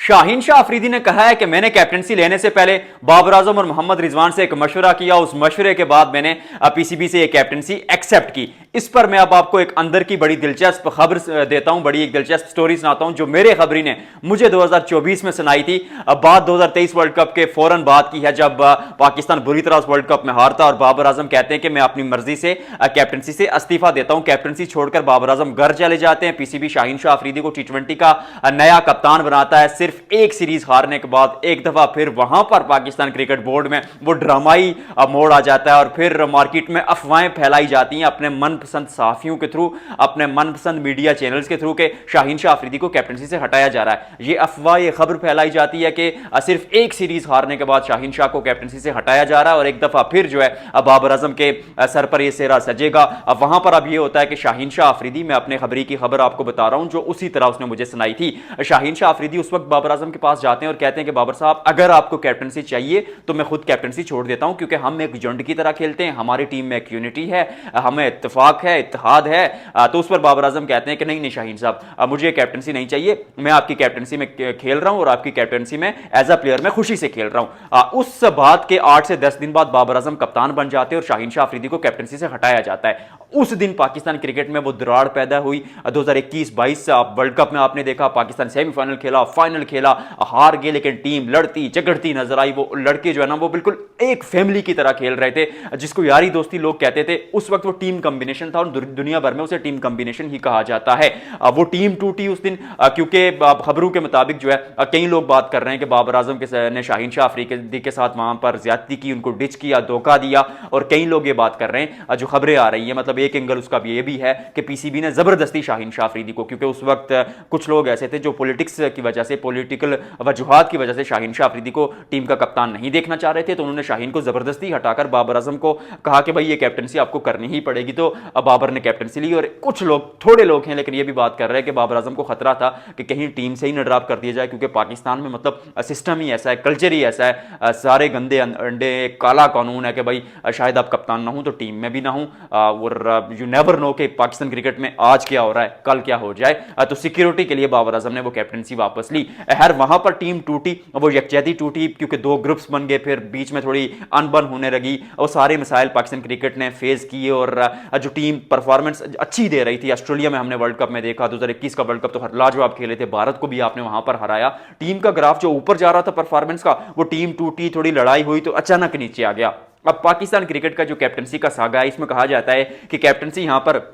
शाहीन शाह अफरीदी ने कहा है कि मैंने कैप्टनसी लेने से पहले बाबर आजम और मोहम्मद रिजवान से एक मशवरा किया। उस मशवरे के बाद मैंने पीसीबी से एक कैप्टनसी एक्सेप्ट की। इस पर मैं अब आपको एक अंदर की बड़ी दिलचस्प खबर देता हूं, बड़ी एक दिलचस्प स्टोरी सुनाता हूं जो मेरे खबरी ने मुझे 2024 में सुनाई थी। बात 2023 वर्ल्ड कप के फौरन बाद की है, जब पाकिस्तान बुरी तरह वर्ल्ड कप में हारता और बाबर आजम कहते हैं कि मैं अपनी मर्जी से कैप्टनसी से इस्तीफा देता हूं। कैप्टनसी छोड़कर बाबर आजम घर चले जाते हैं। पीसीबी शाहीन शाह अफरीदी को टी20 का नया कप्तान बनाता है। सिर्फ एक सीरीज हारने के बाद एक दफा फिर वहां पर पाकिस्तान क्रिकेट बोर्ड में वो ड्रामाई मोड़ आ जाता है और फिर मार्केट में अफवाहें फैलाई जाती हैं अपने मनपसंद सहाफियों के थ्रू, अपने मनपसंद मीडिया चैनल्स के थ्रू के शाहीन शाह अफरीदी को कैप्टनसी से हटाया जा रहा है। ये अफवाह, ये खबर फैलाई जाती है कि सिर्फ एक सीरीज हारने के बाद शाहीन शाह को कैप्टनसी से हटाया जा रहा है और एक दफा फिर जो है बाबर आजम के सर पर यह सेहरा सजेगा। वहां पर अब यह होता है कि शाहीन शाह अफरीदी, मैं अपने खबरी की खबर आपको बता रहा हूं जो उसी तरह उसने मुझे सुनाई थी। शाहीन शाह अफरीदी उस वक्त बाबर आजम के पास जाते हैं और कहते हैं कि बाबर साहब, अगर आपको कैप्टनसी चाहिए तो मैं खुद कैप्टनसी छोड़ देता हूं, क्योंकि हम एक झुंड की तरह खेलते हैं, हमारी टीम में एक यूनिटी है, हमें इत्तेफाक है, इत्तेहाद है। तो उस पर बाबर आजम कहते हैं कि नहीं नहीं शाहीन साहब, मुझे कैप्टनसी नहीं चाहिए, मैं आपकी कैप्टनसी में खेल रहा हूं और आपकी कैप्टनसी में एज अ प्लेयर मैं खुशी से खेल रहा हूं। उस बात के 8 से 10 दिन बाद बाबर आजम कप्तान बन जाते हैं और शाहीन शाह अफरीदी को कैप्टनसी से हटाया जाता है। उस दिन पाकिस्तान क्रिकेट में वो दरार पैदा हुई। 2021-22 वर्ल्ड कप में आपने देखा पाकिस्तान सेमीफाइनल खेला, फाइनल खेला, हार गए, लेकिन टीम लड़ती झगड़ती नजर आई। वो लड़के जो है ना वो बिल्कुल एक फैमिली की तरह खेल रहे थे, जिसको यारी दोस्ती लोग कहते थे। उस वक्त वो टीम कॉम्बिनेशन था और दुनिया भर में उसे टीम कॉम्बिनेशन ही कहा जाता है। वो टीम टूटी उस दिन, क्योंकि खबरों के मुताबिक जो है कई लोग बात कर रहे हैं कि बाबर आजम ने शाहीन शाह अफरीदी के साथ वहां पर ज्यादती की, उनको डिच किया, धोखा दिया। और कई लोग ये बात कर रहे हैं, जो खबरें आ रही है, मतलब एक एंगल उसका भी ये भी है कि पीसीबी ने जबरदस्ती शाहीन शाह अफरीदी को, क्योंकि उस वक्त कुछ लोग ऐसे थे जो पॉलिटिक्स की वजह से, पॉलिटिकल वजूहात की वजह से शाहीन शाह अफरीदी को टीम का कप्तान नहीं देखना चाह रहे थे, तो उन्होंने शाहीन को जबरदस्ती हटाकर बाबर आजम को कहा कि भाई ये कैप्टनसी आपको करनी ही पड़ेगी। तो बाबर ने कैप्टनसी ली। और कुछ लोग, थोड़े लोग हैं लेकिन ये भी बात कर रहे हैं कि बाबर आजम को खतरा था कि कहीं टीम से ही न ड्रॉप कर दिया जाए, क्योंकि पाकिस्तान में मतलब सिस्टम ही ऐसा है, कल्चर ही ऐसा है, सारे गंदे अंडे, काला कानून है कि भाई शायद आप कप्तान ना हो तो टीम में भी ना हो। और यू नेवर नो कि पाकिस्तान क्रिकेट में आज क्या हो रहा है, कल क्या हो जाए। तो सिक्योरिटी के लिए बाबर आजम ने वो कैप्टनसी वापस ली। हर वहां पर टीम टूटी, वो यकजहती टूटी, क्योंकि 2 ग्रुप्स बन गए, फिर बीच में थोड़ी अनबन होने लगी। और सारे मसाइल पाकिस्तान क्रिकेट ने फेस किए और जो टीम परफॉर्मेंस अच्छी दे रही थी, ऑस्ट्रेलिया में हमने वर्ल्ड कप में देखा, 2021 का वर्ल्ड कप तो लाजवाब खेले थे, भारत को भी आपने वहां पर हराया। टीम का ग्राफ जो ऊपर जा रहा था परफॉर्मेंस का, वो टीम टूटी, थोड़ी लड़ाई हुई तो अचानक नीचे आ गया। अब पाकिस्तान क्रिकेट का जो कैप्टनसी का सागा है, इसमें कहा जाता है कि कैप्टनसी यहां पर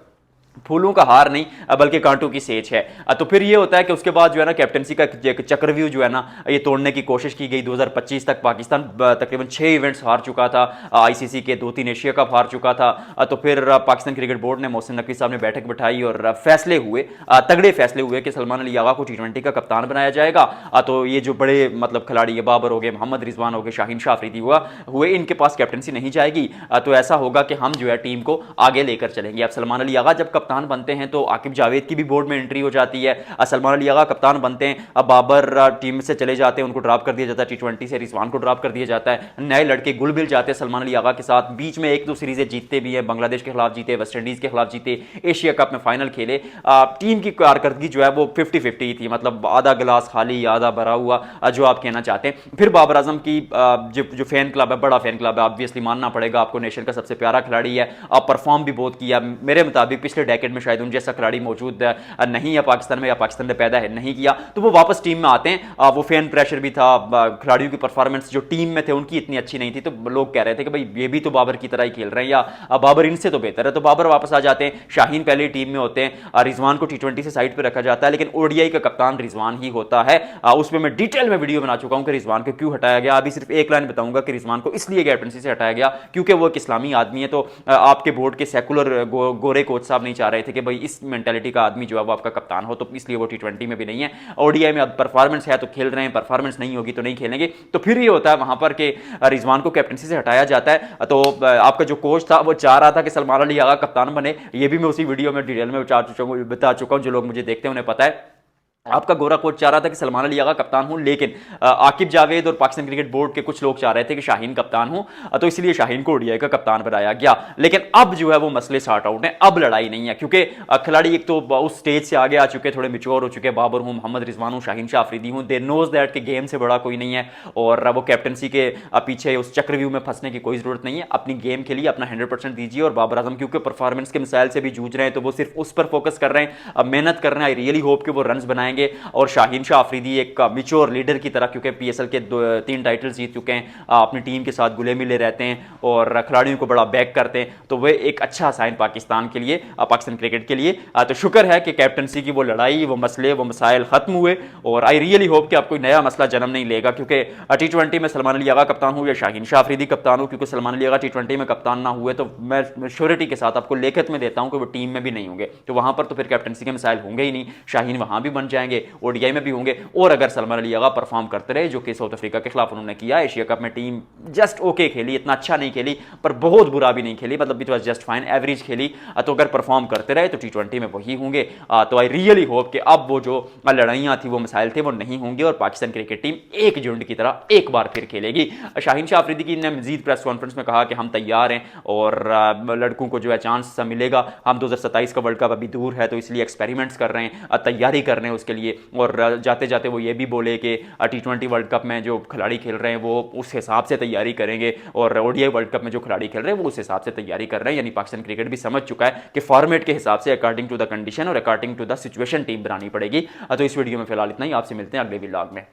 फूलों का हार नहीं बल्कि कांटों की सेज है। तो फिर ये होता है कि उसके बाद जो है ना कैप्टनसी का चक्रव्यूह जो है ना ये तोड़ने की कोशिश की गई। 2025 तक पाकिस्तान तकरीबन 6 इवेंट्स हार चुका था, आईसीसी के 2-3 एशिया कप हार चुका था। तो फिर पाकिस्तान क्रिकेट बोर्ड ने मोहसिन नकवी साहब ने बैठक बिठाई और फैसले हुए, तगड़े फैसले हुए कि सलमान अली आगा को टी20 का कप्तान बनाया जाएगा। तो ये जो बड़े मतलब खिलाड़ी है, बाबर हो गए, मोहम्मद रिजवान हो गए, शाहीन शाह अफरीदी हुए, इनके पास कैप्टनसी नहीं जाएगी। तो ऐसा होगा कि हम जो है टीम को आगे लेकर चलेंगे। अब सलमान अली आगा जब कप्तान बनते हैं तो आकिब जावेद की भी बोर्ड में एंट्री हो जाती है। सलमान अली आगा कप्तान बनते हैं, अब बाबर टीम से चले जाते हैं, उनको ड्रॉप कर दिया जाता है, टी20 से रिजवान को ड्रॉप कर दिया जाता है। नए लड़के गुल मिल जाते हैं सलमान अली आगा के साथ। बीच में 1-2 सीरीजें जीतते भी हैं, बांग्लादेश के खिलाफ जीते, वेस्ट इंडीज के खिलाफ जीते, एशिया कप में फाइनल खेले। टीम की कारकर्दगी जो है वो 50-50 थी, मतलब आधा गिलास खाली आधा भरा हुआ, जो आप कहना चाहते हैं। फिर बाबर आजम की जो फैन क्लब है, बड़ा फैन क्लब है, ऑब्वियसली मानना पड़ेगा आपको, नेशन का सबसे प्यारा खिलाड़ी है, परफॉर्म भी बहुत किया। मेरे मुताबिक पिछले डेकेड में शायद उन जैसा खिलाड़ी मौजूद नहीं है पाकिस्तान में, या पाकिस्तान ने पैदा है नहीं किया। तो वो वापस टीम में आते हैं। वो फैन प्रेशर भी था, खिलाड़ियों की परफॉर्मेंस जो टीम में थे उनकी इतनी अच्छी नहीं थी, तो लोग कह रहे थे कि भाई ये भी तो बाबर की तरह ही खेल रहे हैं, या बाबर इनसे तो बेहतर है। तो बाबर वापस आ जाते हैं, शाहीन पहले टीम में होते हैं, रिजवान को टी20 से साइड पर रखा जाता है, लेकिन ओडीआई का कप्तान रिजवान ही होता है। उस पर मैं डिटेल में वीडियो बना चुका हूं कि रिजवान को क्यों हटाया गया। अभी सिर्फ एक लाइन बताऊंगा कि रिजवान को इसलिए कैप्टनसी से हटाया गया क्योंकि वो एक इस्लामी आदमी है। तो आपके बोर्ड के सेकुलर गोरे कोच साहब नहीं चाह रहे थे कि भाई इस मेंटालिटी का आदमी जो है वो आपका कप्तान हो, तो इसलिए वो टी20 में भी नहीं है। ओडीआई में अब परफॉर्मेंस है तो खेल रहे हैं, परफॉर्मेंस नहीं होगी तो नहीं खेलेंगे। तो फिर ये होता है वहां पर कि रिजवान को कैप्टनसी से हटाया जाता है। तो आपका जो कोच था वो चाह रहा था कि सलमान अली आगा कप्तान बने। ये भी मैं उसी वीडियो में डिटेल में बता चुका हूं, जो लोग मुझे देखते हैं उन्हें पता है। आपका गोरा कोच चाह रहा था कि सलमान अली आगा कप्तान हो, लेकिन आकिब जावेद और पाकिस्तान क्रिकेट बोर्ड के कुछ लोग चाह रहे थे कि शाहीन कप्तान हो, तो इसलिए शाहीन को ओडीआई का कप्तान बनाया गया। लेकिन अब जो है वो मसले सॉर्ट आउट हैं, अब लड़ाई नहीं है, क्योंकि खिलाड़ी एक तो उस स्टेज से आगे आ चुके, थोड़े मिच्योर हो चुके, बाबर हूँ, मोहम्मद रिजवान हूँ, शाहीन शाह अफरीदी हूँ, दे नोज दैट कि गेम से बड़ा कोई नहीं है और वो कैप्टनसी के पीछे उस चक्रव्यूह में फंसने की कोई जरूरत नहीं है। अपनी गेम के लिए अपना 100% दीजिए। और बाबर आजम क्योंकि परफॉर्मेंस के मिसाइल से भी जूझ रहे हैं, तो वो सिर्फ उस पर फोकस कर रहे हैं, अब मेहनत कर रहे हैं। आई रियली होप कि वो रन बनाएंगे और शाहीन शाह अफरीदी एक मिच्योर लीडर की तरह, क्योंकि पीएसएल के 3 टाइटल्स जीत चुके हैं, अपनी टीम के साथ गुले मिले रहते हैं और खिलाड़ियों को बड़ा बैक करते हैं, तो वे एक अच्छा साइन पाकिस्तान के लिए, पाकिस्तान क्रिकेट के लिए। तो शुक्र है कि कैप्टनसी की वो लड़ाई, वो मसले, वो मसाइल खत्म हुए और आई रियली होप कि अब कोई नया मसला जन्म नहीं लेगा, क्योंकि T20 में सलमान अली आगा कप्तान हो या शाहीन शाह अफरीदी कप्तान हो, क्योंकि सलमान अली आगा T20 में कप्तान ना हुए तो मैं श्योरिटी के साथ आपको लिखित में देता हूं कि वो टीम में भी नहीं होंगे, तो वहां पर तो फिर कैप्टनसी के मिसाइल होंगे ही नहीं। शाहीन वहां भी बन जाएंगे, ओडीआई में भी होंगे। और अगर सलमान अली आगा परफॉर्म करते रहे, जो कि साउथ अफ्रीका के खिलाफ उन्होंने किया, एशिया कप में टीम जस्ट ओके खेली, इतना अच्छा नहीं खेली पर बहुत बुरा भी नहीं खेली, मतलब it was just fine, average खेली, तो अगर परफॉर्म करते रहे तो T20 में वही होंगे। तो आई रियली होप कि अब वो जो लड़ाइयां थी, वो मिसाइल थे, वो नहीं होंगे और पाकिस्तान क्रिकेट टीम एक झुंड की तरह एक बार फिर खेलेगी। शाहीन शाह अफरीदी की ने मजीद प्रेस कॉन्फ्रेंस में कहा कि हम तैयार हैं और लड़कों को जो है चांस मिलेगा, हम 2027 का वर्ल्ड कप अभी दूर है, तो इसलिए एक्सपेरिमेंट्स कर रहे हैं, तैयारी कर रहे हैं उसके लिए। और जाते जाते वो ये भी बोले कि T20 वर्ल्ड कप में जो खिलाड़ी खेल रहे हैं वो उस हिसाब से तैयारी करेंगे और ओडीआई वर्ल्ड कप में जो खिलाड़ी खेल रहे हैं वो उस हिसाब से तैयारी कर रहे हैं। यानी पाकिस्तान क्रिकेट भी समझ चुका है कि फॉर्मेट के हिसाब से अकॉर्डिंग टू द कंडीशन और according to the situation team बनानी पड़ेगी। तो इस वीडियो में फिलहाल इतना ही, आपसे मिलते हैं अगले व्लॉग में।